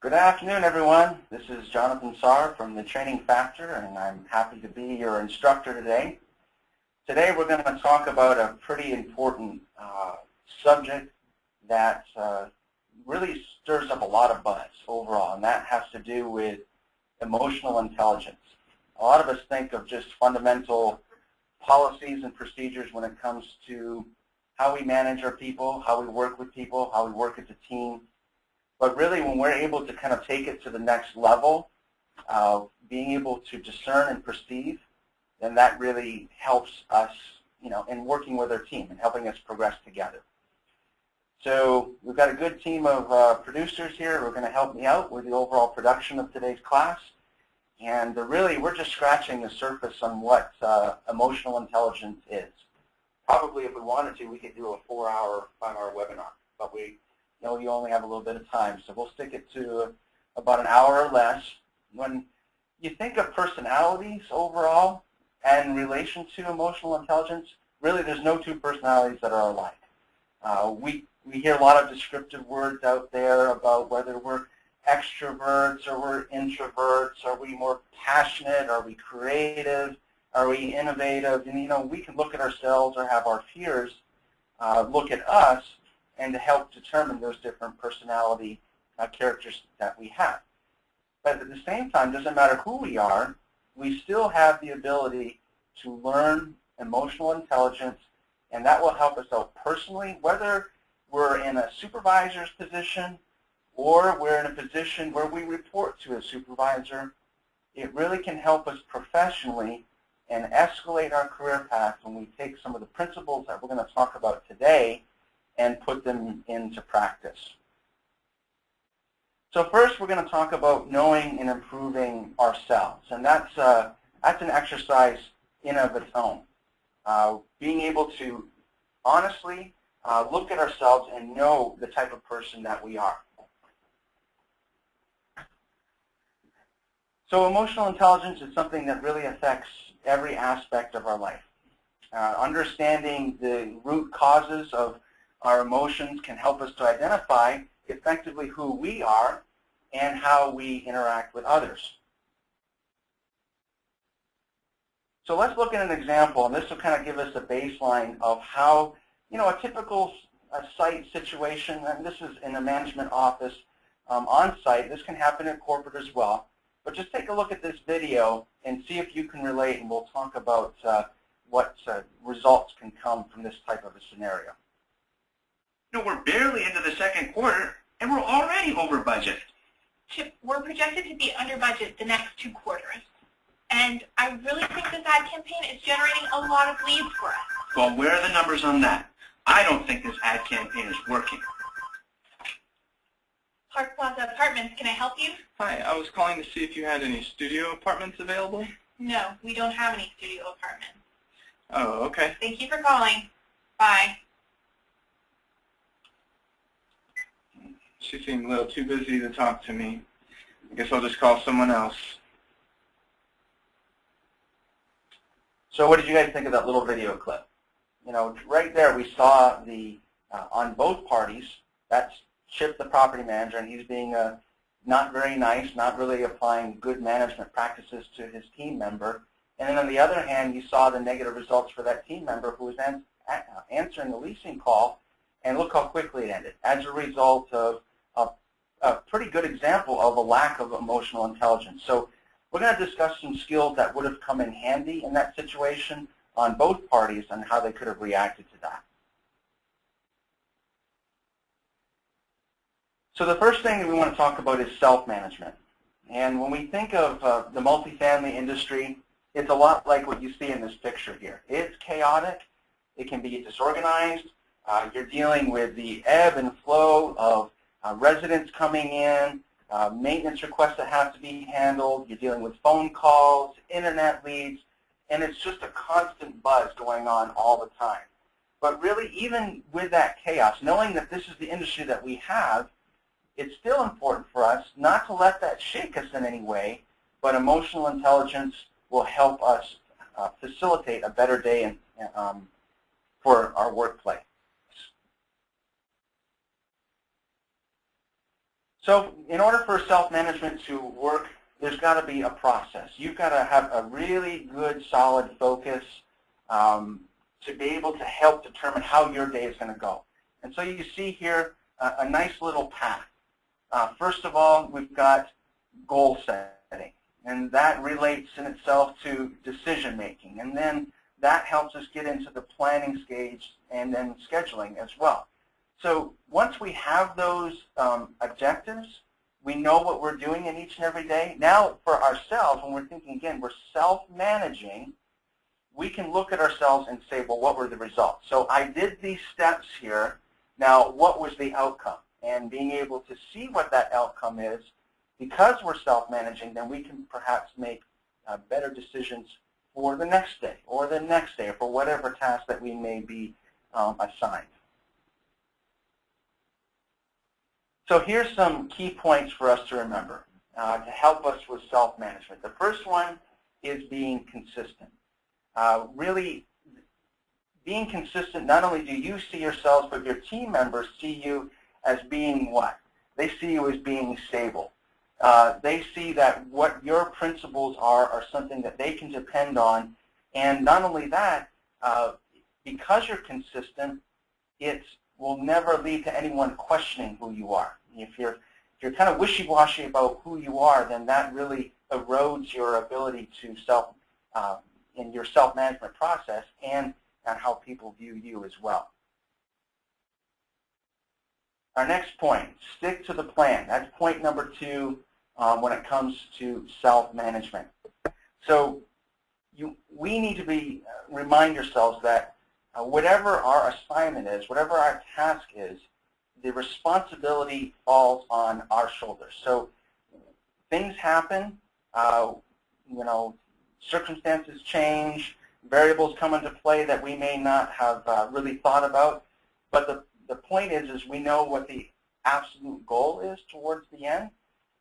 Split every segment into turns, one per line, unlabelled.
Good afternoon, everyone. This is Jonathan Saar from the Training Factor, and I'm happy to be your instructor today. Today we're going to talk about a pretty important subject that really stirs up a lot of buzz overall, and that has to do with emotional intelligence. A lot of us think of just fundamental policies and procedures when it comes to how we manage our people, how we work with people, how we work as a team. But really, when we're able to kind of take it to the next level, being able to discern and perceive, then that really helps us, in working with our team and helping us progress together. So we've got a good team of producers here who are going to help me out with the overall production of today's class. And really, we're just scratching the surface on what emotional intelligence is. Probably, if we wanted to, we could do a 4-hour, 5-hour webinar, but we know you only have a little bit of time, so we'll stick it to about an hour or less. When you think of personalities overall and in relation to emotional intelligence, really there's no two personalities that are alike. We hear a lot of descriptive words out there about whether we're extroverts or we're introverts. Are we more passionate? Are we creative? Are we innovative? And we can look at ourselves or have our peers look at us and to help determine those different personality characteristics that we have. But at the same time, doesn't matter who we are, we still have the ability to learn emotional intelligence, and that will help us out personally, whether we're in a supervisor's position or we're in a position where we report to a supervisor. It really can help us professionally and escalate our career path when we take some of the principles that we're going to talk about today and put them into practice. So first, we're going to talk about knowing and improving ourselves, and that's an exercise in of its own. Being able to honestly look at ourselves and know the type of person that we are. So emotional intelligence is something that really affects every aspect of our life. Understanding the root causes of our emotions can help us to identify effectively who we are and how we interact with others. So let's look at an example, and this will kind of give us a baseline of how, a typical site situation, and this is in a management office on site. This can happen in corporate as well. But just take a look at this video and see if you can relate, and we'll talk about what results can come from this type of a scenario.
We're barely into the second quarter, and we're already over budget.
Chip, we're projected to be under budget the next 2 quarters. And I really think this ad campaign is generating a lot of leads for us.
Well, where are the numbers on that? I don't think this ad campaign is working.
Park Plaza Apartments, can I help you?
Hi, I was calling to see if you had any studio apartments available.
No, we don't have any studio apartments.
Oh, okay.
Thank you for calling. Bye.
She seemed a little too busy to talk to me. I guess I'll just call someone else.
So what did you guys think of that little video clip? Right there we saw the, on both parties, that's Chip, the property manager, and he's being not very nice, not really applying good management practices to his team member. And then on the other hand, you saw the negative results for that team member who was answering the leasing call, and look how quickly it ended as a result of a pretty good example of a lack of emotional intelligence. So we're going to discuss some skills that would have come in handy in that situation on both parties and how they could have reacted to that. So the first thing that we want to talk about is self-management. And when we think of the multifamily industry, it's a lot like what you see in this picture here. It's chaotic. It can be disorganized. You're dealing with the ebb and flow of residents coming in, maintenance requests that have to be handled. You're dealing with phone calls, internet leads, and it's just a constant buzz going on all the time. But really, even with that chaos, knowing that this is the industry that we have, it's still important for us not to let that shake us in any way, but emotional intelligence will help us facilitate a better day for our workplace. So in order for self-management to work, there's got to be a process. You've got to have a really good, solid focus to be able to help determine how your day is going to go. And so you see here a nice little path. First of all, we've got goal setting, and that relates in itself to decision making. And then that helps us get into the planning stage and then scheduling as well. So once we have those objectives, we know what we're doing in each and every day. Now for ourselves, when we're thinking, again, we're self-managing, we can look at ourselves and say, well, what were the results? So I did these steps here. Now, what was the outcome? And being able to see what that outcome is, because we're self-managing, then we can perhaps make better decisions for the next day or the next day or for whatever task that we may be assigned. So here's some key points for us to remember to help us with self-management. The first one is being consistent. Really, being consistent, not only do you see yourselves, but your team members see you as being what? They see you as being stable. They see that what your principles are something that they can depend on. And not only that, because you're consistent, it will never lead to anyone questioning who you are. If you're kind of wishy-washy about who you are, then that really erodes your ability to in your self-management process and how people view you as well. Our next point, stick to the plan. That's point number 2 when it comes to self-management. So we need to remind ourselves that whatever our assignment is, whatever our task is, the responsibility falls on our shoulders. So things happen, circumstances change, variables come into play that we may not have really thought about. But the point is we know what the absolute goal is towards the end.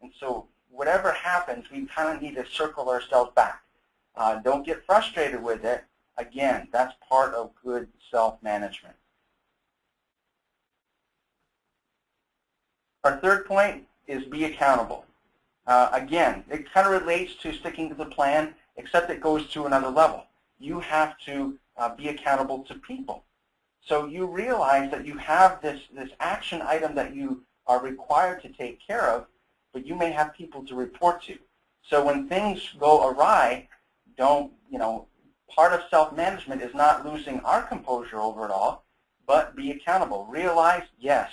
And so whatever happens, we kind of need to circle ourselves back. Don't get frustrated with it. Again, that's part of good self-management. Our third point is be accountable. Again, it kind of relates to sticking to the plan, except it goes to another level. You have to be accountable to people. So you realize that you have this action item that you are required to take care of, but you may have people to report to. So when things go awry, part of self-management is not losing our composure over it all, but be accountable. Realize, yes,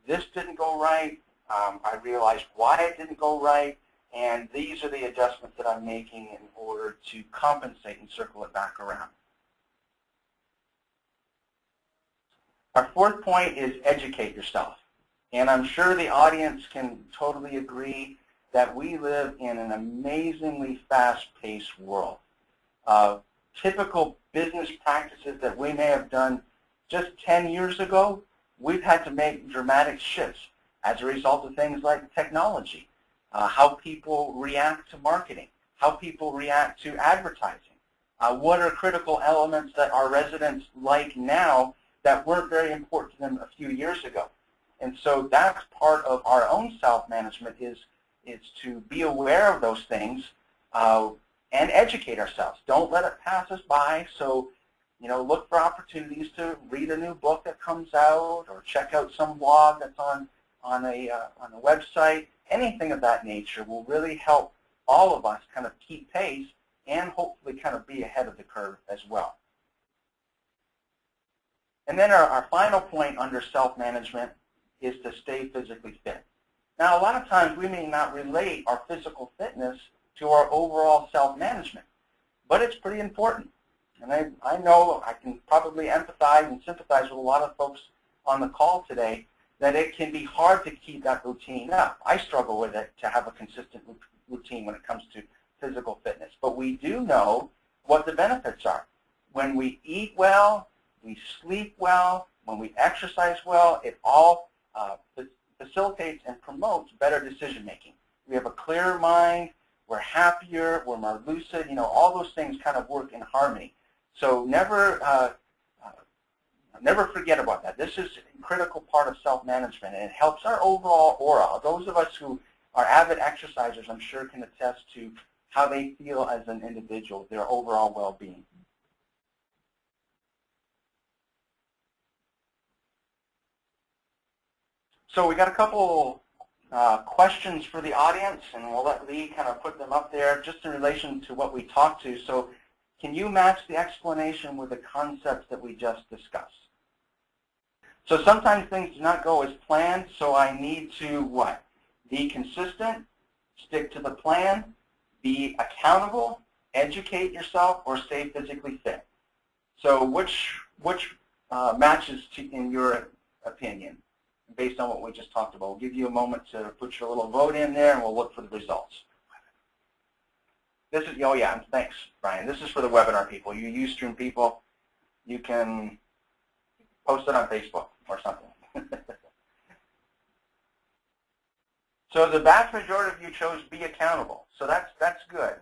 this didn't go right. I realized why it didn't go right, and these are the adjustments that I'm making in order to compensate and circle it back around. Our fourth point is educate yourself. And I'm sure the audience can totally agree that we live in an amazingly fast-paced world. Typical business practices that we may have done just 10 years ago, we've had to make dramatic shifts as a result of things like technology, how people react to marketing, how people react to advertising, what are critical elements that our residents like now that weren't very important to them a few years ago. And so that's part of our own self-management is to be aware of those things and educate ourselves. Don't let it pass us by. So, look for opportunities to read a new book that comes out or check out some blog that's on a website. Anything of that nature will really help all of us kind of keep pace and hopefully kind of be ahead of the curve as well. And then our final point under self-management is to stay physically fit. Now, a lot of times we may not relate our physical fitness to our overall self-management, but it's pretty important. And I know I can probably empathize and sympathize with a lot of folks on the call today that it can be hard to keep that routine up. I struggle with it to have a consistent routine when it comes to physical fitness. But we do know what the benefits are. When we eat well, we sleep well, when we exercise well, it all facilitates and promotes better decision making. We have a clearer mind, we're happier, we're more lucid, all those things kind of work in harmony. So never Never forget about that. This is a critical part of self-management, and it helps our overall aura. Those of us who are avid exercisers, I'm sure, can attest to how they feel as an individual, their overall well-being. So we got a couple questions for the audience, and we'll let Lee kind of put them up there just in relation to what we talked to. So can you match the explanation with the concepts that we just discussed? So sometimes things do not go as planned, so I need to what? Be consistent, stick to the plan, be accountable, educate yourself, or stay physically fit. So which matches in your opinion, based on what we just talked about? We'll give you a moment to put your little vote in there, and we'll look for the results. This is, oh yeah, thanks, Brian. This is for the webinar people. You Ustream people, you can post it on Facebook or something. So the vast majority of you chose be accountable. So that's good.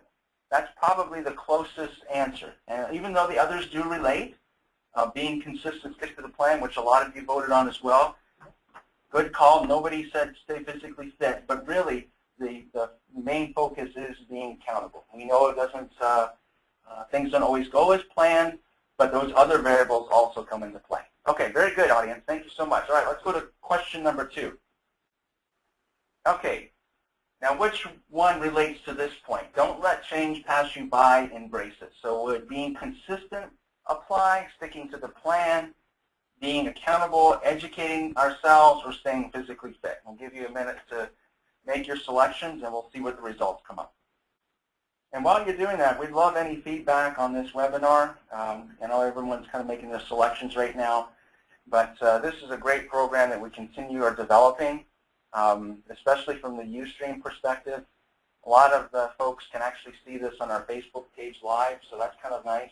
That's probably the closest answer. And even though the others do relate, being consistent, stick to the plan, which a lot of you voted on as well. Good call. Nobody said stay physically fit, but really the main focus is being accountable. We know it doesn't, things don't always go as planned, but those other variables also come into play. Okay, very good, audience. Thank you so much. All right, let's go to question number 2. Okay, now which one relates to this point? Don't let change pass you by, embrace it. So would being consistent apply, sticking to the plan, being accountable, educating ourselves, or staying physically fit? We'll give you a minute to make your selections, and we'll see what the results come up. And while you're doing that, we'd love any feedback on this webinar. I know everyone's kind of making their selections right now, but this is a great program that we continue our developing, especially from the Ustream perspective. A lot of the folks can actually see this on our Facebook page live, so that's kind of nice.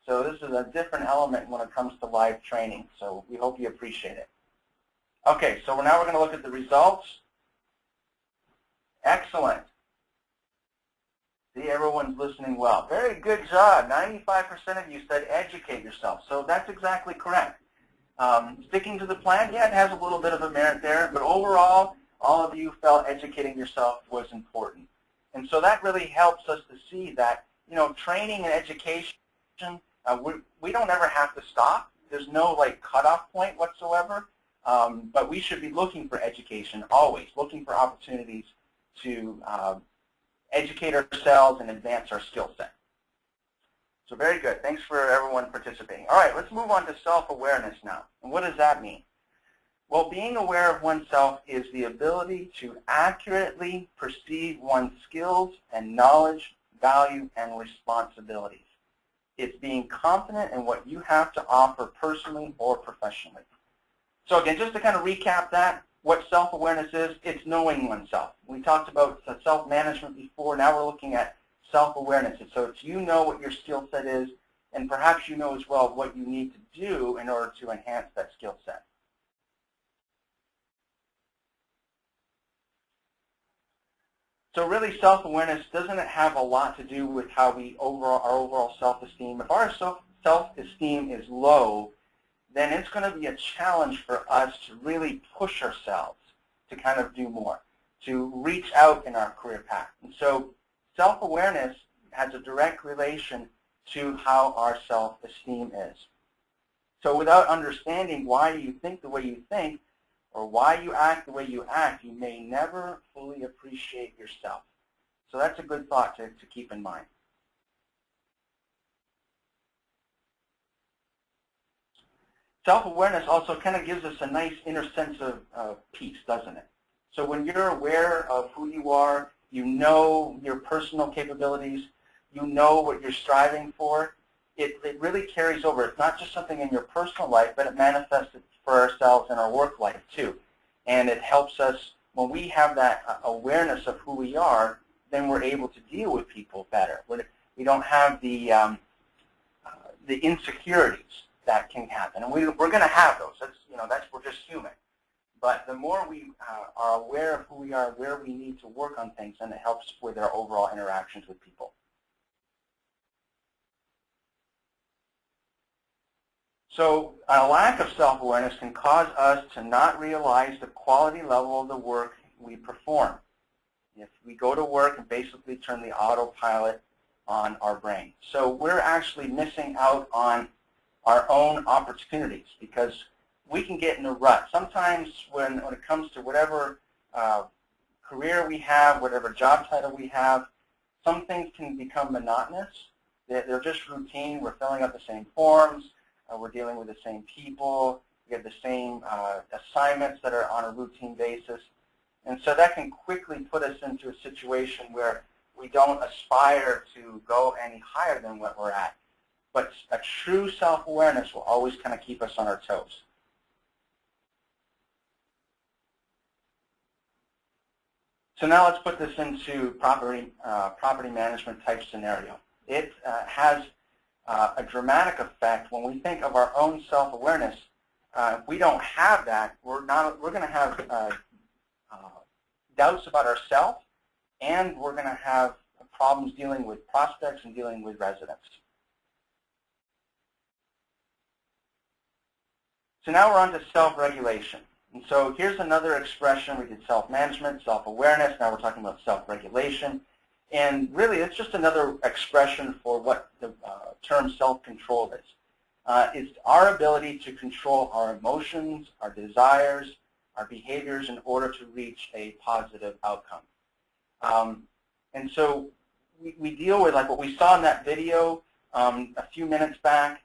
So this is a different element when it comes to live training, so we hope you appreciate it. Okay, so now we're going to look at the results. Excellent. See, everyone's listening well. Very good job. 95% of you said educate yourself, so that's exactly correct. Sticking to the plan, yeah, it has a little bit of a merit there, but overall, all of you felt educating yourself was important. And so that really helps us to see that, you know, training and education, we don't ever have to stop. There's no like cutoff point whatsoever, but we should be looking for education always, looking for opportunities to educate ourselves and advance our skill set. So very good. Thanks for everyone participating. All right, let's move on to self-awareness now. And what does that mean? Well, being aware of oneself is the ability to accurately perceive one's skills and knowledge, value, and responsibilities. It's being confident in what you have to offer personally or professionally. So again, just to kind of recap that, what self-awareness is, it's knowing oneself. We talked about self-management before. Now we're looking at self-awareness. So it's you know what your skill set is, and perhaps you know as well what you need to do in order to enhance that skill set. So really, self-awareness doesn't have a lot to do with how we our overall self-esteem. If our self-esteem is low, then it's going to be a challenge for us to really push ourselves to kind of do more, to reach out in our career path. And so self-awareness has a direct relation to how our self-esteem is. So without understanding why you think the way you think, or why you act the way you act, you may never fully appreciate yourself. So that's a good thought to keep in mind. Self-awareness also kind of gives us a nice inner sense of peace, doesn't it? So when you're aware of who you are, you know your personal capabilities, you know what you're striving for, it really carries over. It's not just something in your personal life, but it manifests for ourselves in our work life too. And it helps us, when we have that awareness of who we are, then we're able to deal with people better. We don't have the insecurities that can happen. And we're going to have those. We're just human. But the more we are aware of who we are, where we need to work on things, then it helps with our overall interactions with people. So a lack of self-awareness can cause us to not realize the quality level of the work we perform. If we go to work and basically turn the autopilot on our brain. So we're actually missing out on our own opportunities because we can get in a rut. Sometimes when it comes to whatever career we have, whatever job title we have, some things can become monotonous. They're just routine. We're filling out the same forms. We're dealing with the same people. We have the same assignments that are on a routine basis. And so that can quickly put us into a situation where we don't aspire to go any higher than what we're at. But a true self-awareness will always kind of keep us on our toes. So now let's put this into property management type scenario. It has a dramatic effect when we think of our own self-awareness. If we don't have that, we're going to have doubts about ourselves, and we're going to have problems dealing with prospects and dealing with residents. So now we're on to self-regulation. And so here's another expression. We did self-management, self-awareness. Now we're talking about self-regulation. And really, it's just another expression for what the term self-control is. It's our ability to control our emotions, our desires, our behaviors in order to reach a positive outcome. And so we deal with, like what we saw in that video a few minutes back,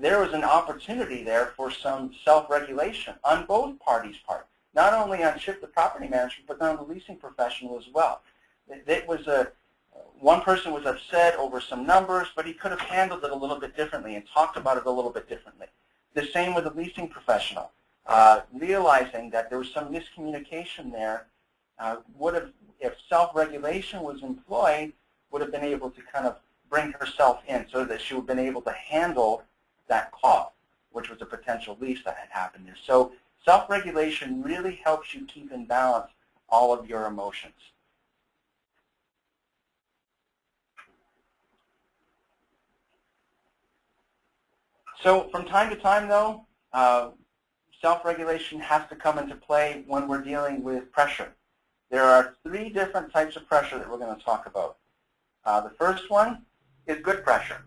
there was an opportunity there for some self-regulation on both parties' part, not only on Chip, the property manager, but on the leasing professional as well. It was one person was upset over some numbers, but he could have handled it a little bit differently and talked about it a little bit differently. The same with the leasing professional. Realizing that there was some miscommunication there, would have, if self-regulation was employed, would have been able to kind of bring herself in so that she would have been able to handle that call, which was a potential lease that had happened there. So self-regulation really helps you keep in balance all of your emotions. So from time to time, though, self-regulation has to come into play when we're dealing with pressure. There are 3 different types of pressure that we're going to talk about. The first one is good pressure.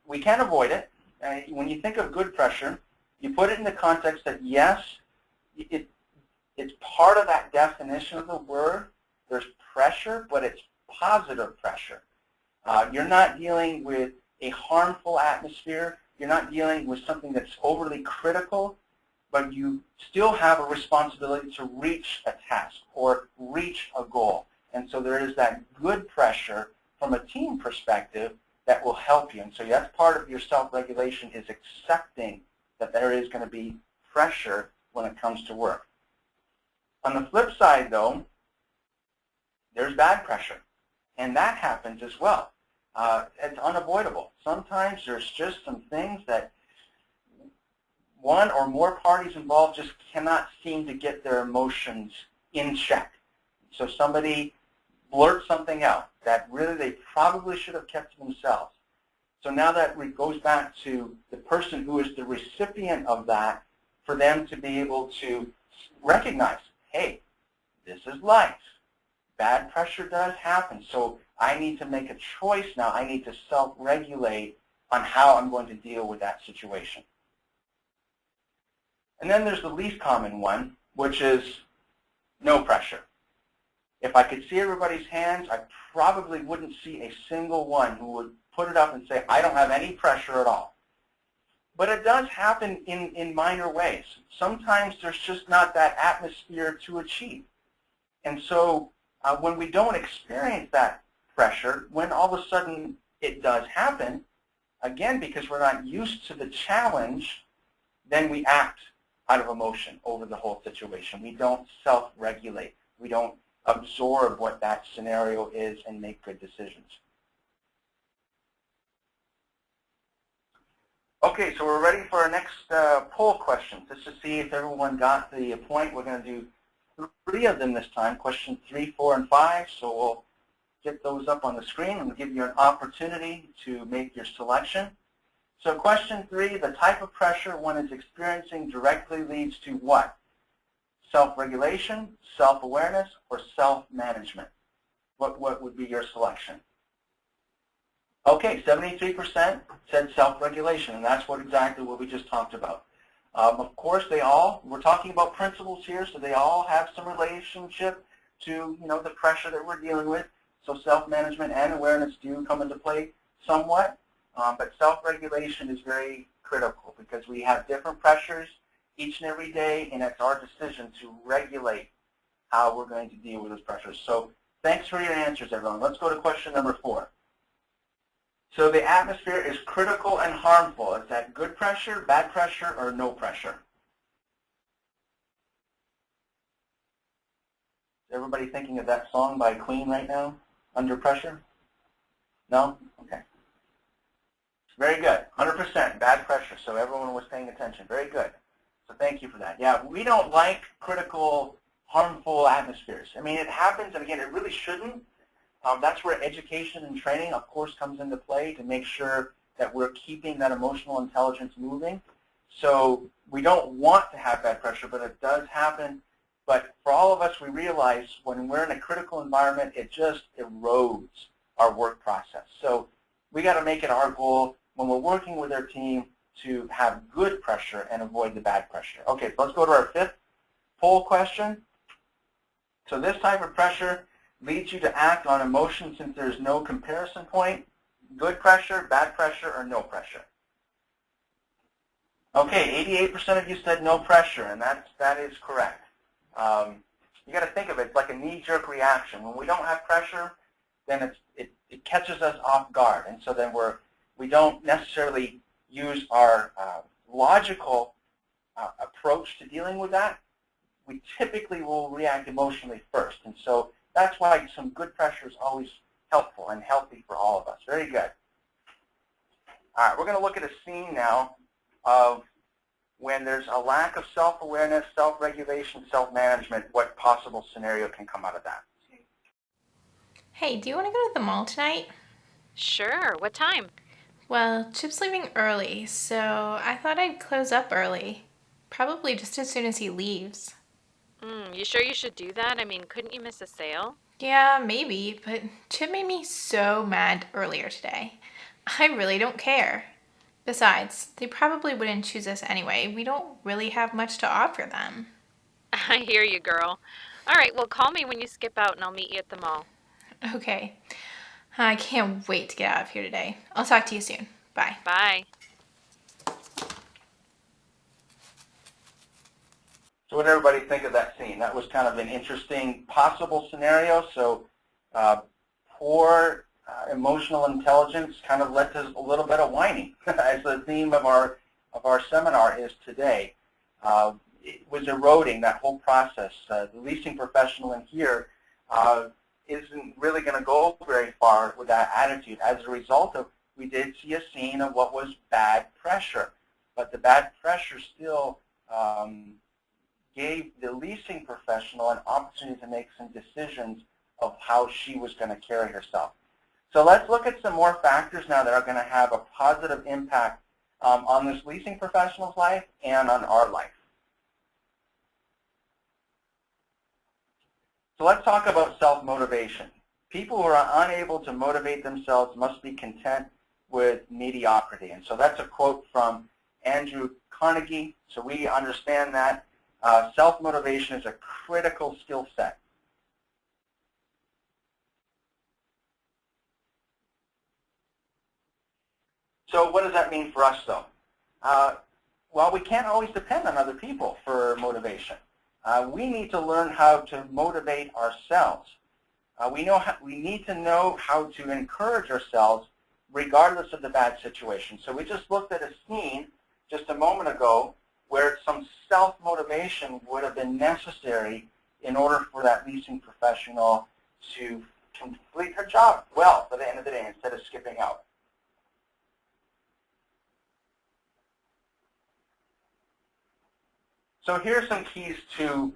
We can't avoid it. When you think of good pressure, you put it in the context that, yes, it's part of that definition of the word. There's pressure, but it's positive pressure. You're not dealing with a harmful atmosphere. You're not dealing with something that's overly critical, but you still have a responsibility to reach a task or reach a goal. And so there is that good pressure from a team perspective that will help you. And so that's part of your self-regulation, is accepting that there is going to be pressure when it comes to work. On the flip side, though, there's bad pressure, and that happens as well. It's unavoidable. Sometimes there's just some things that one or more parties involved just cannot seem to get their emotions in check. So somebody blurts something out that really they probably should have kept to themselves. So now that goes back to the person who is the recipient of that, for them to be able to recognize, hey, this is life. Bad pressure does happen. So I need to make a choice now. I need to self-regulate on how I'm going to deal with that situation. And then there's the least common one, which is no pressure. If I could see everybody's hands, I probably wouldn't see a single one who would put it up and say, I don't have any pressure at all. But it does happen in minor ways. Sometimes there's just not that atmosphere to achieve. And so when we don't experience that pressure, when all of a sudden it does happen, again, because we're not used to the challenge, then we act out of emotion over the whole situation. We don't self-regulate. We don't absorb what that scenario is and make good decisions. Okay, so we're ready for our next poll questions. Just to see if everyone got the point. We're going to do 3 of them this time, questions 3, 4, and 5. So we'll get those up on the screen and we'll give you an opportunity to make your selection. So question 3, the type of pressure one is experiencing directly leads to what? Self-regulation, self-awareness, or self-management? What would be your selection? Okay, 73% said self-regulation, and that's exactly what we just talked about. Of course, we're talking about principles here, so they all have some relationship to, the pressure that we're dealing with. So self-management and awareness do come into play somewhat, but self-regulation is very critical because we have different pressures each and every day, and it's our decision to regulate how we're going to deal with those pressures. So thanks for your answers, everyone. Let's go to question number 4. So the atmosphere is critical and harmful. Is that good pressure, bad pressure, or no pressure? Is everybody thinking of that song by Queen right now, Under Pressure? No? Okay. Very good. 100% bad pressure. So everyone was paying attention. Very good. So thank you for that. Yeah, we don't like critical, harmful atmospheres. I mean, it happens, and again, it really shouldn't. That's where education and training, of course, comes into play to make sure that we're keeping that emotional intelligence moving. So we don't want to have bad pressure, but it does happen. But for all of us, we realize when we're in a critical environment, it just erodes our work process. So we got to make it our goal when we're working with our team to have good pressure and avoid the bad pressure. Okay, so let's go to our 5th poll question. So this type of pressure leads you to act on emotion since there's no comparison point. Good pressure, bad pressure, or no pressure? Okay, 88% of you said no pressure, and that is correct. You got to think of it like a knee-jerk reaction. When we don't have pressure, then it catches us off guard, and so then we don't necessarily use our logical approach to dealing with that. We typically will react emotionally first, and so that's why some good pressure is always helpful and healthy for all of us. Very good. All right, we're going to look at a scene now of when there's a lack of self-awareness, self-regulation, self-management, what possible scenario can come out of that.
Hey, do you want to go to the mall tonight?
Sure. What time?
Well, Chip's leaving early, so I thought I'd close up early. Probably just as soon as he leaves.
You sure you should do that? I mean, couldn't you miss a sale?
Yeah, maybe, but Chip made me so mad earlier today. I really don't care. Besides, they probably wouldn't choose us anyway. We don't really have much to offer them.
I hear you, girl. All right, well, call me when you skip out and I'll meet you at the mall.
Okay. I can't wait to get out of here today. I'll talk to you soon. Bye.
Bye.
So what did everybody think of that scene? That was kind of an interesting possible scenario. So poor emotional intelligence kind of led to a little bit of whining, as the theme of our seminar is today. It was eroding that whole process. The leasing professional in here isn't really going to go very far with that attitude. As a result of, we did see a scene of what was bad pressure, but the bad pressure still gave the leasing professional an opportunity to make some decisions of how she was going to carry herself. So let's look at some more factors now that are going to have a positive impact on this leasing professional's life and on our life. So let's talk about self-motivation. People who are unable to motivate themselves must be content with mediocrity. And so that's a quote from Andrew Carnegie. So we understand that self-motivation is a critical skill set. So what does that mean for us, though? Well, we can't always depend on other people for motivation. We need to learn how to motivate ourselves. We need to know how to encourage ourselves regardless of the bad situation. So we just looked at a scene just a moment ago where some self-motivation would have been necessary in order for that leasing professional to complete her job well by the end of the day instead of skipping out. So here are some keys to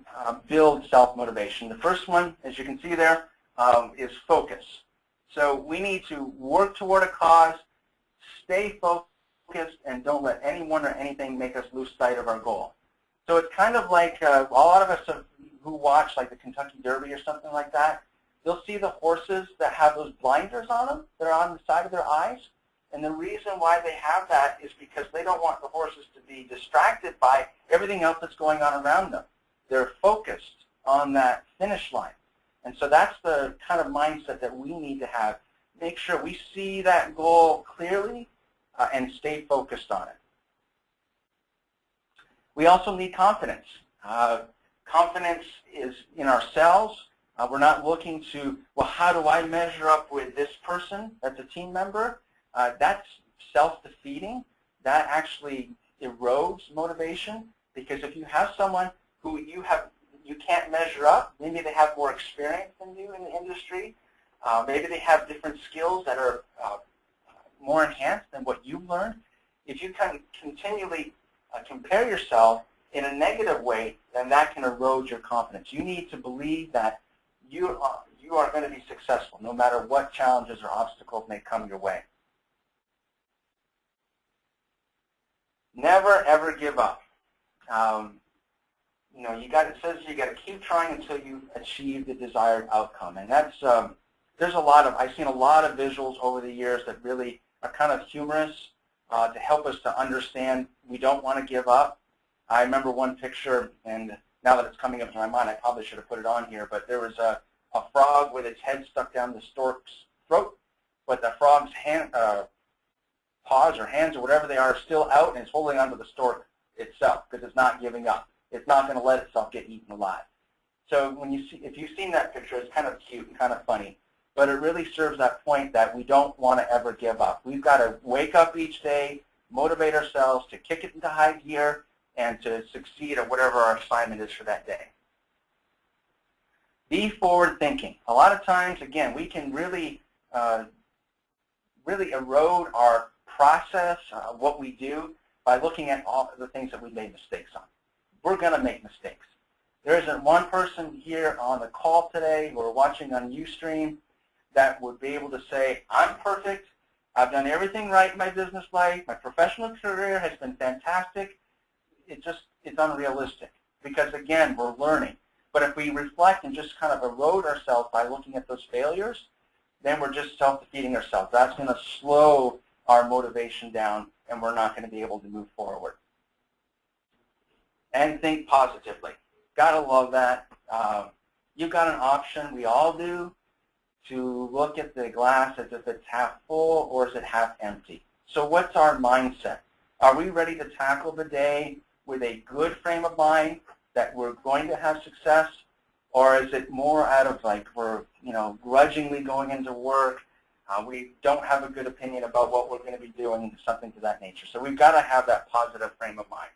build self-motivation. The first one, as you can see there, is focus. So we need to work toward a cause, stay focused, focused and don't let anyone or anything make us lose sight of our goal. So it's kind of like a lot of us who watch like the Kentucky Derby or something like that, they'll see the horses that have those blinders on them that are on the side of their eyes. And the reason why they have that is because they don't want the horses to be distracted by everything else that's going on around them. They're focused on that finish line. And so that's the kind of mindset that we need to have. Make sure we see that goal clearly and stay focused on it. We also need confidence. Confidence is in ourselves. We're not looking to, well, how do I measure up with this person that's a team member? That's self-defeating. That actually erodes motivation, because if you have someone who you can't measure up, maybe they have more experience than you in the industry, maybe they have different skills that are more enhanced than what you've learned. If you can continually compare yourself in a negative way, then that can erode your confidence. You need to believe that you are going to be successful no matter what challenges or obstacles may come your way. Never ever give up. You know, it says you got to keep trying until you achieve the desired outcome, and that's there's I've seen a lot of visuals over the years that really are kind of humorous to help us to understand we don't want to give up. I remember one picture, and now that it's coming up to my mind, I probably should have put it on here, but there was a frog with its head stuck down the stork's throat, but the frog's paws or hands or whatever they are still out, and it's holding onto the stork itself because it's not giving up. It's not going to let itself get eaten alive. So if you've seen that picture, it's kind of cute and kind of funny, but it really serves that point that we don't want to ever give up. We've got to wake up each day, motivate ourselves to kick it into high gear, and to succeed at whatever our assignment is for that day. Be forward thinking. A lot of times, again, we can really erode our process, what we do, by looking at all the things that we made mistakes on. We're going to make mistakes. There isn't one person here on the call today or watching on Ustream that would be able to say, I'm perfect, I've done everything right in my business life, my professional career has been fantastic. It's unrealistic because, again, we're learning. But if we reflect and just kind of erode ourselves by looking at those failures, then we're just self-defeating ourselves. That's going to slow our motivation down, and we're not going to be able to move forward. And think positively. Gotta love that. You've got an option, we all do, to look at the glass as if it's half full or is it half empty. So what's our mindset? Are we ready to tackle the day with a good frame of mind that we're going to have success, or is it more out of like we're grudgingly going into work, we don't have a good opinion about what we're going to be doing, something to that nature. So we've got to have that positive frame of mind.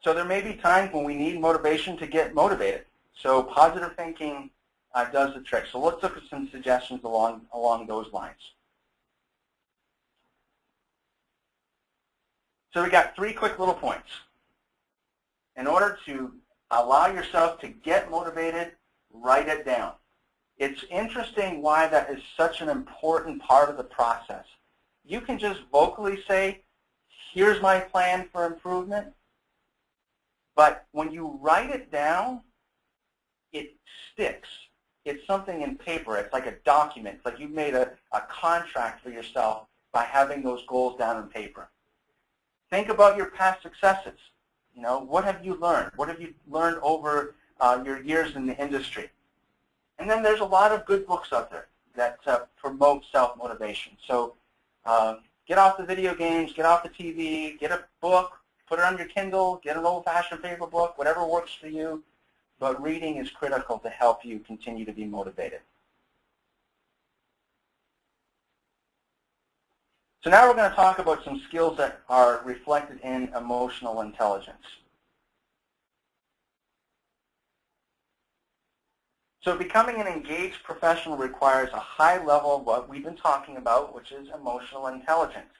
So there may be times when we need motivation to get motivated. So positive thinking does the trick. So let's look at some suggestions along those lines. So we got 3 quick little points. In order to allow yourself to get motivated, write it down. It's interesting why that is such an important part of the process. You can just vocally say, here's my plan for improvement, but when you write it down, it sticks. It's something in paper. It's like a document. It's like you've made a contract for yourself by having those goals down on paper. Think about your past successes. What have you learned? What have you learned over your years in the industry? And then there's a lot of good books out there that promote self-motivation. So get off the video games, get off the TV, get a book, put it on your Kindle, get an old-fashioned paper book, whatever works for you. But reading is critical to help you continue to be motivated. So now we're going to talk about some skills that are reflected in emotional intelligence. So becoming an engaged professional requires a high level of what we've been talking about, which is emotional intelligence.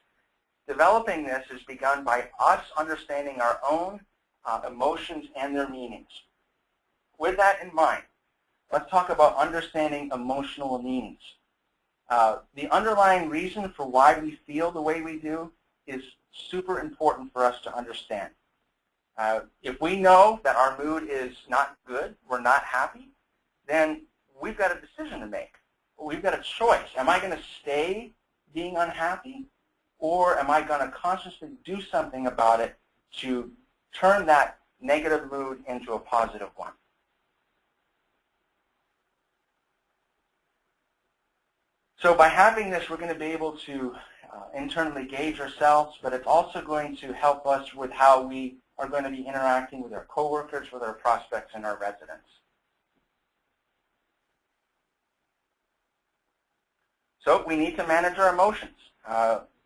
Developing this is begun by us understanding our own emotions and their meanings. With that in mind, let's talk about understanding emotional meanings. The underlying reason for why we feel the way we do is super important for us to understand. If we know that our mood is not good, we're not happy, then we've got a decision to make. We've got a choice. Am I going to stay being unhappy, or am I going to consciously do something about it to turn that negative mood into a positive one? So by having this, we're going to be able to internally gauge ourselves, but it's also going to help us with how we are going to be interacting with our coworkers, with our prospects, and our residents. So we need to manage our emotions.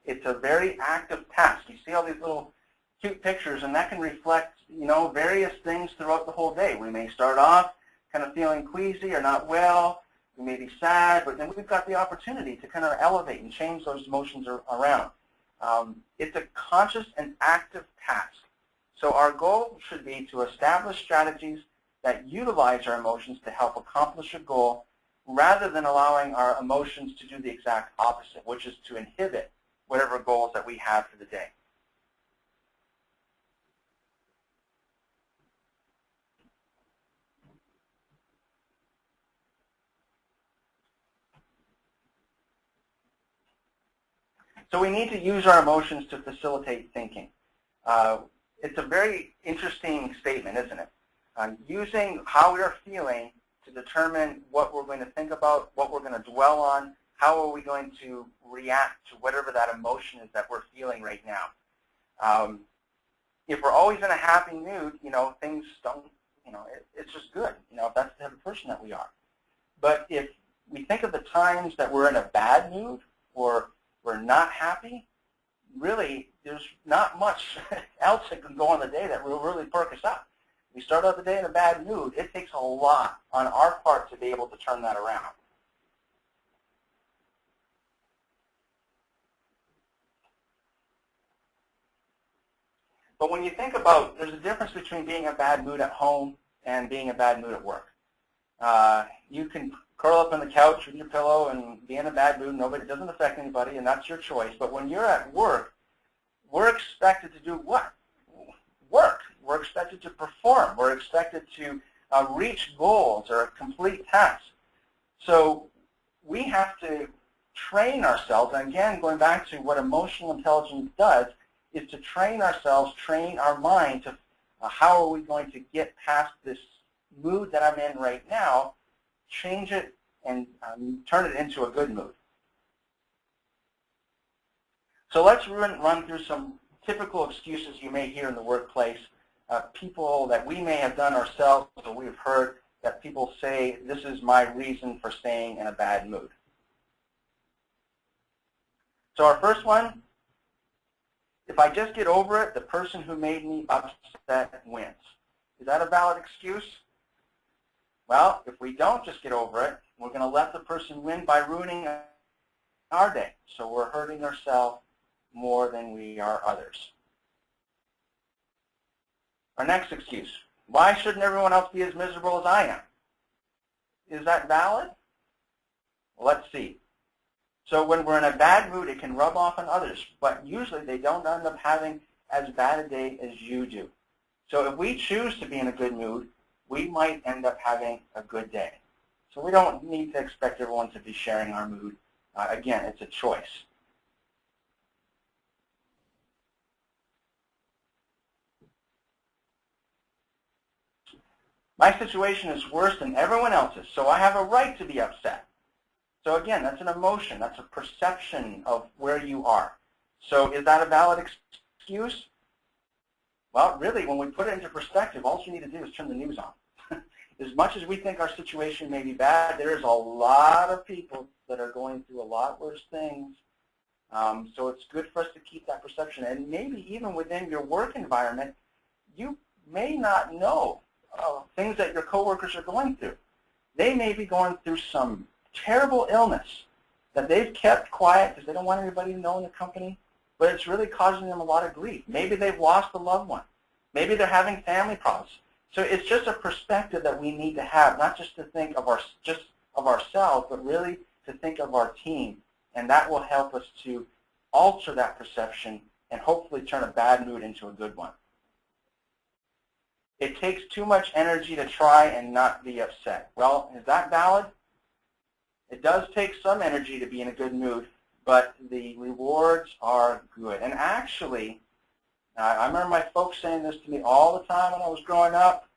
It's a very active task. You see all these little cute pictures, and that can reflect, various things throughout the whole day. We may start off kind of feeling queasy or not well. We may be sad, but then we've got the opportunity to kind of elevate and change those emotions around. It's a conscious and active task. So our goal should be to establish strategies that utilize our emotions to help accomplish a goal, rather than allowing our emotions to do the exact opposite, which is to inhibit whatever goals that we have for the day. So we need to use our emotions to facilitate thinking. It's a very interesting statement, isn't it? Using how we are feeling to determine what we're going to think about, what we're going to dwell on, how are we going to react to whatever that emotion is that we're feeling right now. If we're always in a happy mood, things don't, it's just good, if that's the type of person that we are. But if we think of the times that we're in a bad mood or we're not happy, really, there's not much else that can go on the day that will really perk us up. We start out the day in a bad mood. It takes a lot on our part to be able to turn that around. But when you think about, there's a difference between being in a bad mood at home and being in a bad mood at work. You can curl up on the couch with your pillow and be in a bad mood. It doesn't affect anybody, and that's your choice. But when you're at work, we're expected to do what? Work. We're expected to perform. We're expected to reach goals or complete tasks. So we have to train ourselves, and again, going back to what emotional intelligence does, is to train ourselves, train our mind to how are we going to get past this mood that I'm in right now, change it, and turn it into a good mood. So let's run through some typical excuses you may hear in the workplace. People that we may have done ourselves, or we've heard that people say, this is my reason for staying in a bad mood. So our first one, if I just get over it, the person who made me upset wins. Is that a valid excuse? Well, if we don't just get over it, we're going to let the person win by ruining our day. So we're hurting ourselves more than we are others. Our next excuse, why shouldn't everyone else be as miserable as I am? Is that valid? Well, let's see. So when we're in a bad mood, it can rub off on others, but usually they don't end up having as bad a day as you do. So if we choose to be in a good mood, we might end up having a good day. So we don't need to expect everyone to be sharing our mood. Again, it's a choice. My situation is worse than everyone else's, so I have a right to be upset. So again, that's an emotion. That's a perception of where you are. So is that a valid excuse? Well, really, when we put it into perspective, all you need to do is turn the news on. As much as we think our situation may be bad, there's a lot of people that are going through a lot worse things. So it's good for us to keep that perception. And maybe even within your work environment, you may not know things that your coworkers are going through. They may be going through some terrible illness that they've kept quiet because they don't want anybody to know in the company, but it's really causing them a lot of grief. Maybe they've lost a loved one. Maybe they're having family problems. So it's just a perspective that we need to have, not just to think of ourselves, but really to think of our team, and that will help us to alter that perception and hopefully turn a bad mood into a good one. It takes too much energy to try and not be upset. Well, is that valid? It does take some energy to be in a good mood, but the rewards are good. And actually, I remember my folks saying this to me all the time when I was growing up.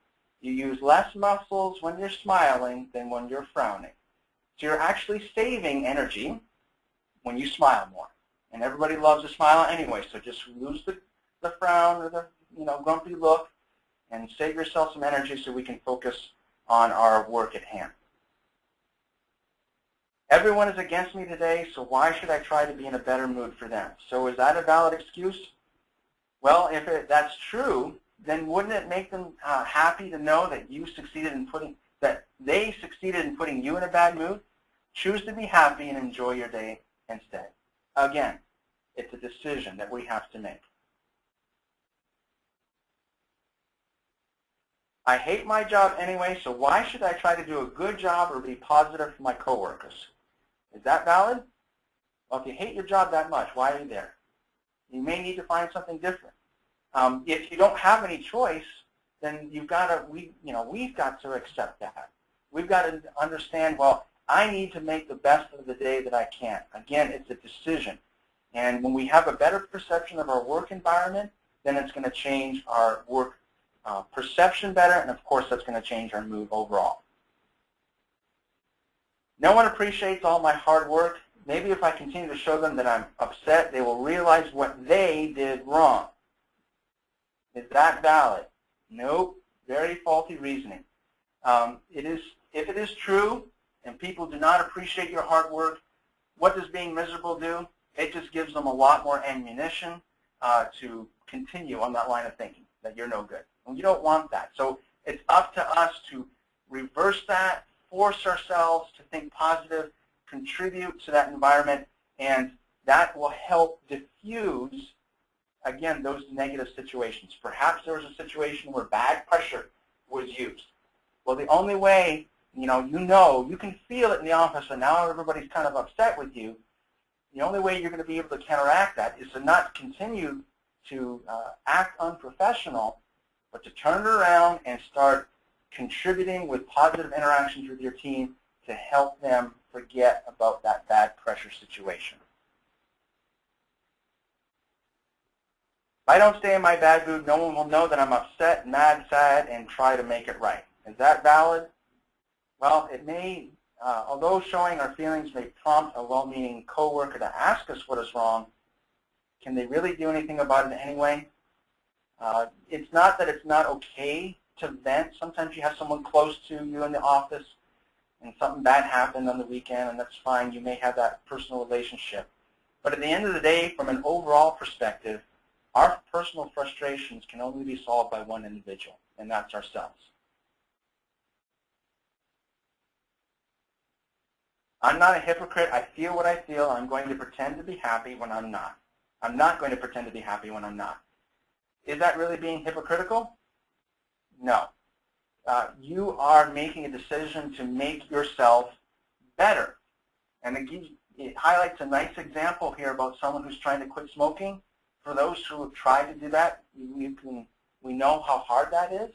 You use less muscles when you're smiling than when you're frowning. So you're actually saving energy when you smile more. And everybody loves a smile anyway, so just lose the frown or the grumpy look and save yourself some energy so we can focus on our work at hand. Everyone is against me today, so why should I try to be in a better mood for them? So is that a valid excuse? Well, if that's true, then wouldn't it make them happy to know that they succeeded in putting you in a bad mood? Choose to be happy and enjoy your day instead. Again, it's a decision that we have to make. I hate my job anyway, so why should I try to do a good job or be positive for my coworkers? Is that valid? Well, if you hate your job that much, why are you there? You may need to find something different. If you don't have any choice, then we've got to accept that. We've got to understand, well, I need to make the best of the day that I can. Again, it's a decision. And when we have a better perception of our work environment, then it's going to change our work perception better, and of course that's going to change our mood overall. No one appreciates all my hard work. Maybe if I continue to show them that I'm upset, they will realize what they did wrong. Is that valid? Nope. Very faulty reasoning. If it is true and people do not appreciate your hard work, what does being miserable do? It just gives them a lot more ammunition to continue on that line of thinking, that you're no good. And you don't want that. So it's up to us to reverse that, force ourselves to think positive, contribute to that environment, and that will help diffuse, again, those negative situations. Perhaps there was a situation where bad pressure was used. Well, the only way, you can feel it in the office, and now everybody's kind of upset with you. The only way you're going to be able to counteract that is to not continue to act unprofessional, but to turn it around and start contributing with positive interactions with your team to help them forget about that bad pressure situation. If I don't stay in my bad mood, no one will know that I'm upset, mad, sad, and try to make it right. Is that valid? Well, it may, although showing our feelings may prompt a well-meaning coworker to ask us what is wrong, can they really do anything about it anyway? It's not that it's not okay to vent. Sometimes you have someone close to you in the office and something bad happened on the weekend, and that's fine. You may have that personal relationship. But at the end of the day, from an overall perspective, our personal frustrations can only be solved by one individual, and that's ourselves. I'm not a hypocrite. I feel what I feel. I'm going to pretend to be happy when I'm not. I'm not going to pretend to be happy when I'm not. Is that really being hypocritical? No. You are making a decision to make yourself better. And it highlights a nice example here about someone who's trying to quit smoking. For those who have tried to do that, we know how hard that is.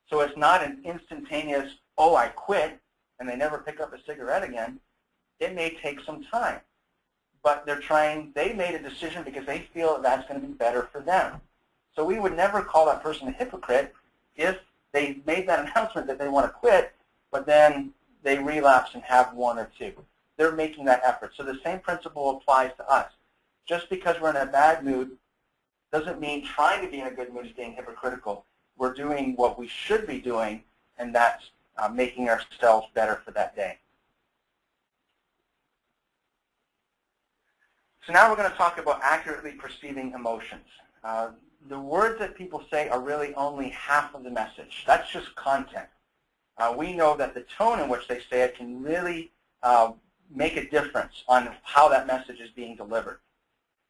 So it's not an instantaneous, oh, I quit, and they never pick up a cigarette again. It may take some time. But they made a decision because they feel that that's going to be better for them. So we would never call that person a hypocrite if they made that announcement that they want to quit, but then they relapse and have one or two. They're making that effort. So the same principle applies to us. Just because we're in a bad mood doesn't mean trying to be in a good mood is being hypocritical. We're doing what we should be doing, and that's making ourselves better for that day. So now we're going to talk about accurately perceiving emotions. The words that people say are really only half of the message. That's just content. We know that the tone in which they say it can really make a difference on how that message is being delivered.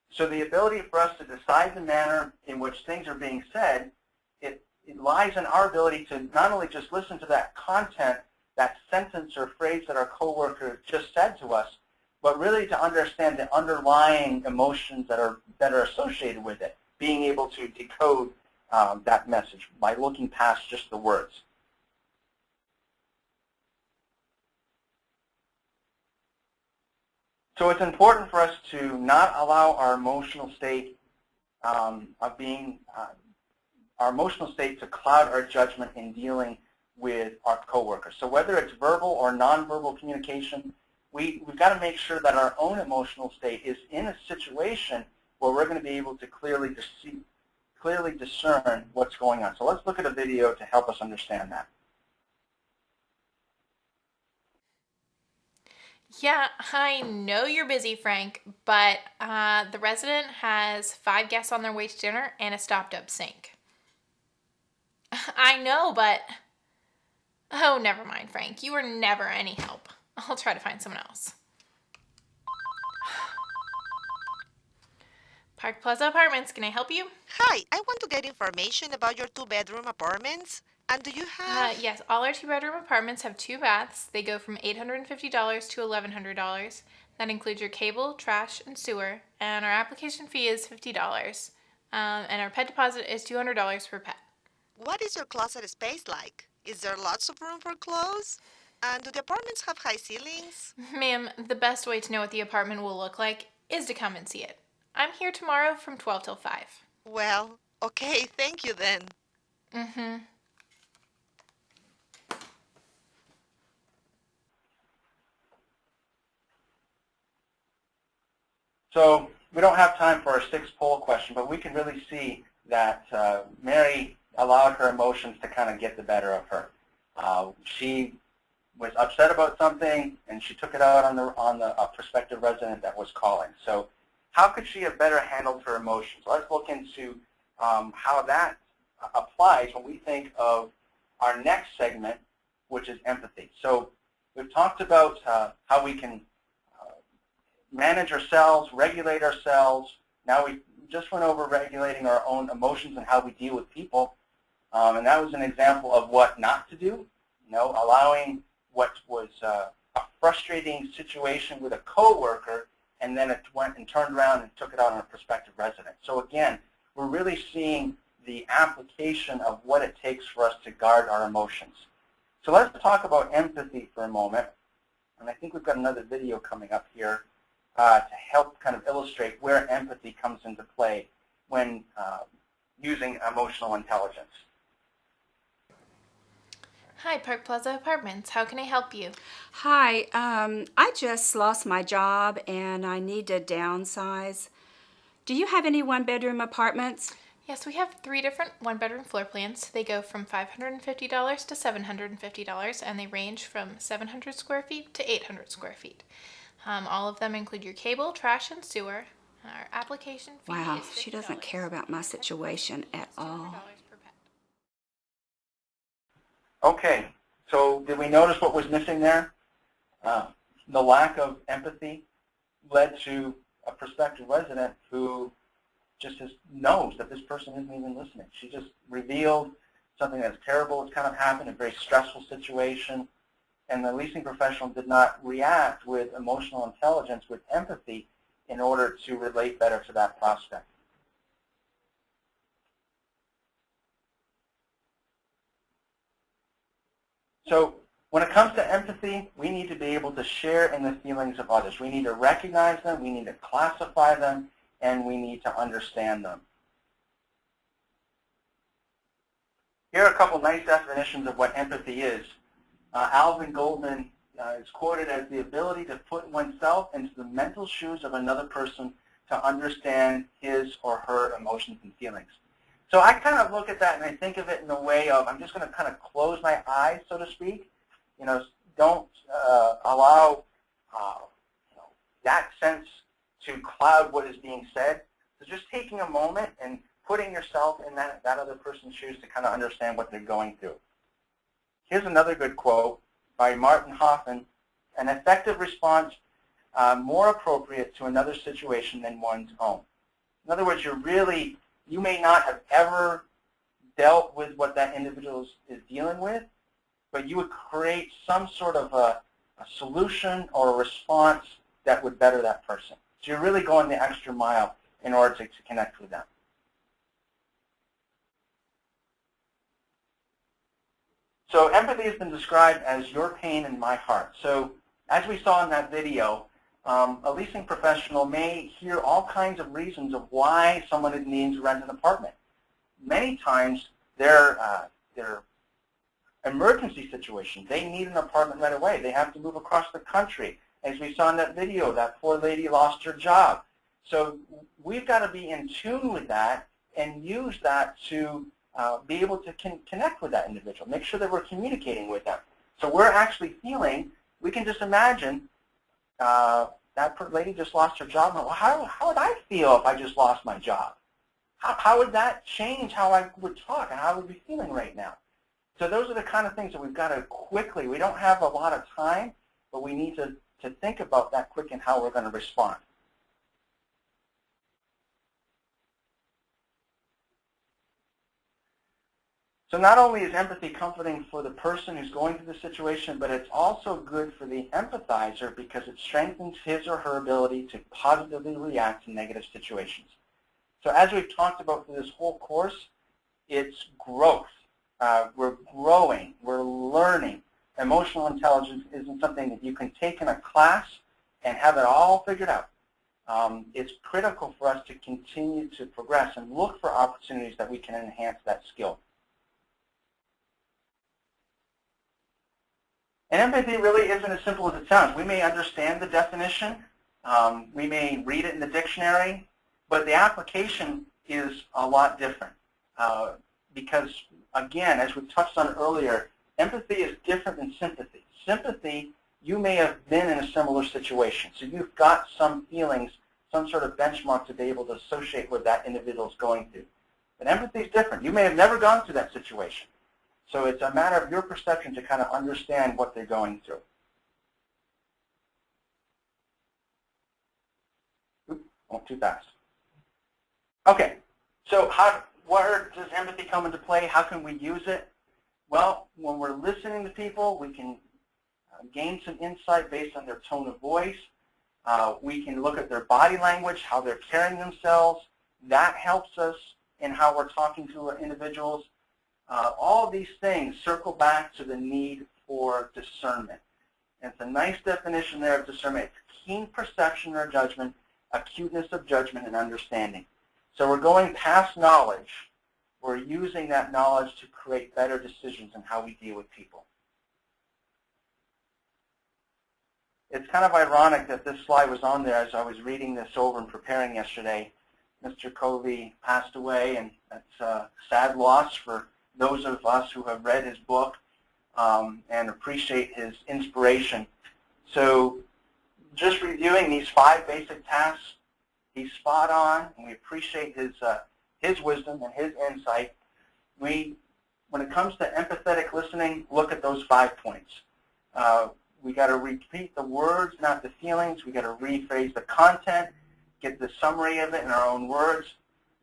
So the ability for us to decide the manner in which things are being said, it lies in our ability to not only just listen to that content that sentence or phrase that our coworker just said to us, but really to understand the underlying emotions that are associated with it, being able to decode that message by looking past just the words. So it's important for us to not allow our emotional state our emotional state to cloud our judgment in dealing with our coworkers. So whether it's verbal or nonverbal communication, we've got to make sure that our own emotional state is in a situation where we're going to be able to clearly discern what's going on. So let's look at a video to help us understand that.
Yeah, I know you're busy, Frank, but the resident has 5 guests on their way to dinner and a stopped-up sink. I know, but... Oh, never mind, Frank. You were never any help. I'll try to find someone else. Park Plaza Apartments, can I help you?
Hi, I want to get information about your 2-bedroom apartments. And do you have...
Yes, all our 2-bedroom apartments have 2 baths. They go from $850 to $1,100. That includes your cable, trash, and sewer. And our application fee is $50. And our pet deposit is $200 per pet.
What is your closet space like? Is there lots of room for clothes? And do the apartments have high ceilings?
Ma'am, the best way to know what the apartment will look like is to come and see it. I'm here tomorrow from 12 till 5.
Well, okay, thank you then.
Mm-hmm.
So we don't have time for our 6th poll question, but we can really see that Mary allowed her emotions to kind of get the better of her. She was upset about something, and she took it out on the prospective resident that was calling. So how could she have better handled her emotions? Let's look into how that applies when we think of our next segment, which is empathy. So we've talked about how we can manage ourselves, regulate ourselves. Now we just went over regulating our own emotions and how we deal with people. And that was an example of what not to do, allowing what was a frustrating situation with a coworker, and then it went and turned around and took it out on a prospective resident. So again, we're really seeing the application of what it takes for us to guard our emotions. So let's talk about empathy for a moment. And I think we've got another video coming up here to help kind of illustrate where empathy comes into play when using emotional intelligence.
Hi, Park Plaza Apartments. How can I help you?
Hi, I just lost my job and I need to downsize. Do you have any 1-bedroom apartments?
Yes, we have 3 different 1-bedroom floor plans. They go from $550 to $750, and they range from 700 square feet to 800 square feet. All of them include your cable, trash, and sewer. Our application fee
Wow,
is $50.
she doesn't care about my situation at all.
per pet.
Okay, so did we notice what was missing there? The lack of empathy led to a prospective resident who just knows that this person isn't even listening. She just revealed something that's terrible that's kind of happened, a very stressful situation, and the leasing professional did not react with emotional intelligence, with empathy, in order to relate better to that prospect. So when it comes to empathy, we need to be able to share in the feelings of others. We need to recognize them, we need to classify them, and we need to understand them. Here are a couple nice definitions of what empathy is. Alvin Goldman is quoted as the ability to put oneself into the mental shoes of another person to understand his or her emotions and feelings. So I kind of look at that and I think of it in the way of, I'm just going to kind of close my eyes, so to speak. Don't allow that sense to cloud what is being said. So just taking a moment and putting yourself in that other person's shoes to kind of understand what they're going through. Here's another good quote by Martin Hoffman: an effective response more appropriate to another situation than one's own. In other words, you may not have ever dealt with what that individual is dealing with, but you would create some sort of a solution or a response that would better that person. So you're really going the extra mile in order to connect with them. So empathy has been described as your pain in my heart. So as we saw in that video, a leasing professional may hear all kinds of reasons of why someone needs to rent an apartment. Many times they're emergency situations. They need an apartment right away. They have to move across the country. As we saw in that video, that poor lady lost her job. So we've got to be in tune with that and use that to be able to connect with that individual, make sure that we're communicating with them. So we're actually feeling, we can just imagine that lady just lost her job. Well, how would I feel if I just lost my job? How would that change how I would talk and how I would be feeling right now? So those are the kind of things that we've got to quickly, we don't have a lot of time, but we need to think about that quick and how we're going to respond. So not only is empathy comforting for the person who's going through the situation, but it's also good for the empathizer because it strengthens his or her ability to positively react to negative situations. So as we've talked about through this whole course, it's growth. We're growing. We're learning. Emotional intelligence isn't something that you can take in a class and have it all figured out. It's critical for us to continue to progress and look for opportunities that we can enhance that skill. And empathy really isn't as simple as it sounds. We may understand the definition. We may read it in the dictionary. But the application is a lot different. Because, again, as we touched on earlier, empathy is different than sympathy. Sympathy, you may have been in a similar situation. So you've got some feelings, some sort of benchmark to be able to associate with that individual's going through. But empathy is different. You may have never gone through that situation. So it's a matter of your perception to kind of understand what they're going through. Oops, went too fast. Okay, so where does empathy come into play? How can we use it? Well, when we're listening to people, we can gain some insight based on their tone of voice. We can look at their body language, how they're carrying themselves. That helps us in how we're talking to individuals. All of these things circle back to the need for discernment. And it's a nice definition there of discernment. It's keen perception or judgment, acuteness of judgment and understanding. So we're going past knowledge. We're using that knowledge to create better decisions in how we deal with people. It's kind of ironic that this slide was on there as I was reading this over and preparing yesterday. Mr. Covey passed away, and that's a sad loss for those of us who have read his book and appreciate his inspiration. So just reviewing these 5 basic tasks, he's spot on, and we appreciate his wisdom and his insight. When it comes to empathetic listening, look at those 5 points. We got to repeat the words, not the feelings. We got to rephrase the content, get the summary of it in our own words,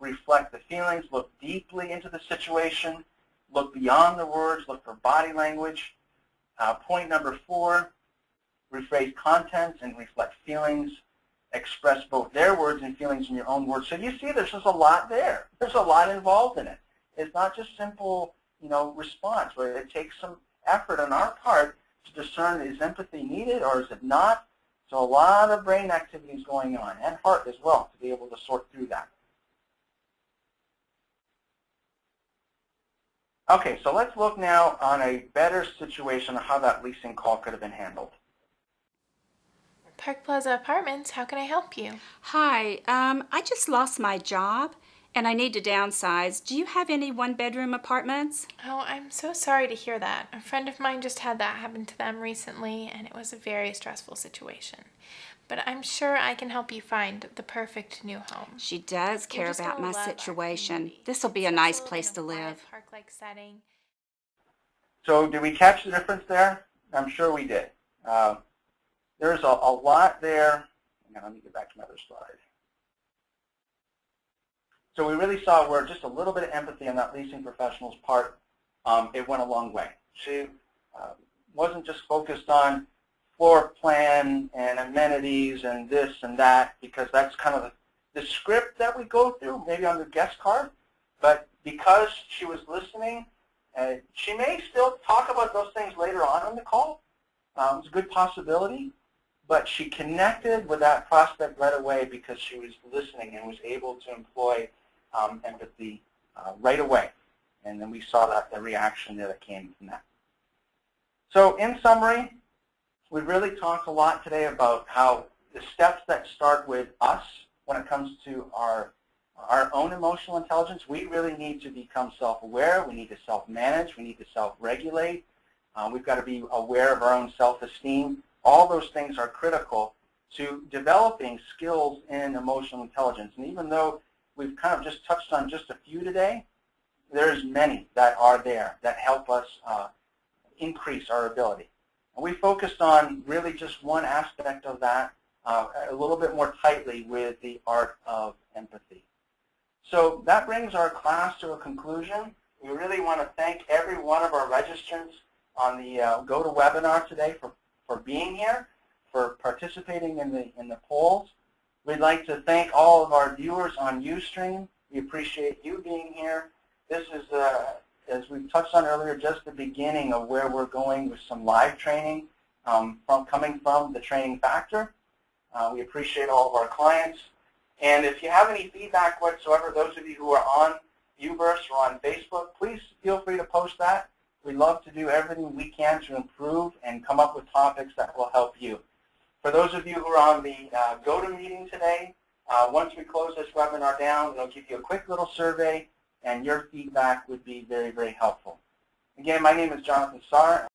reflect the feelings, look deeply into the situation, look beyond the words, look for body language. Point number 4, rephrase contents and reflect feelings. Express both their words and feelings in your own words. So you see there's just a lot there. There's a lot involved in it. It's not just simple, response, but it takes some effort on our part to discern, is empathy needed or is it not? So a lot of brain activities going on, and heart as well, to be able to sort through that. Okay, so let's look now on a better situation of how that leasing call could have been handled.
Park Plaza Apartments, how can I help you?
Hi, I just lost my job and I need to downsize. Do you have any 1-bedroom apartments?
Oh, I'm so sorry to hear that. A friend of mine just had that happen to them recently, and it was a very stressful situation. But I'm sure I can help you find the perfect new home.
She does care
You're just
about
gonna
my
love our
situation.
community.
This will be
It's
a nice
nestled
place
in
to
a quiet
live.
park-like setting.
So did we catch the difference there? I'm sure we did. There's a lot there. Hang on, let me get back to my other slide. So we really saw where just a little bit of empathy on that leasing professional's part, it went a long way. wasn't just focused on floor plan and amenities and this and that, because that's kind of the script that we go through, maybe on the guest card. But because she was listening, she may still talk about those things later on in the call. It's a good possibility. But she connected with that prospect right away because she was listening and was able to employ empathy right away. And then we saw that the reaction that came from that. So in summary, we really talked a lot today about how the steps that start with us when it comes to our own emotional intelligence, we really need to become self-aware. We need to self-manage. We need to self-regulate. We've got to be aware of our own self-esteem. All those things are critical to developing skills in emotional intelligence. And even though we've kind of just touched on just a few today, there's many that are there that help us increase our ability. And we focused on really just one aspect of that a little bit more tightly with the art of empathy. So that brings our class to a conclusion. We really want to thank every one of our registrants on the GoToWebinar today for being here, for participating in the polls. We'd like to thank all of our viewers on Ustream. We appreciate you being here. This is, as we touched on earlier, just the beginning of where we're going with some live training coming from the Training Factor. We appreciate all of our clients. And if you have any feedback whatsoever, those of you who are on Uverse or on Facebook, please feel free to post that. We love to do everything we can to improve and come up with topics that will help you. For those of you who are on the GoToMeeting today, once we close this webinar down, it'll give you a quick little survey, and your feedback would be very, very helpful. Again, my name is Jonathan Sarr.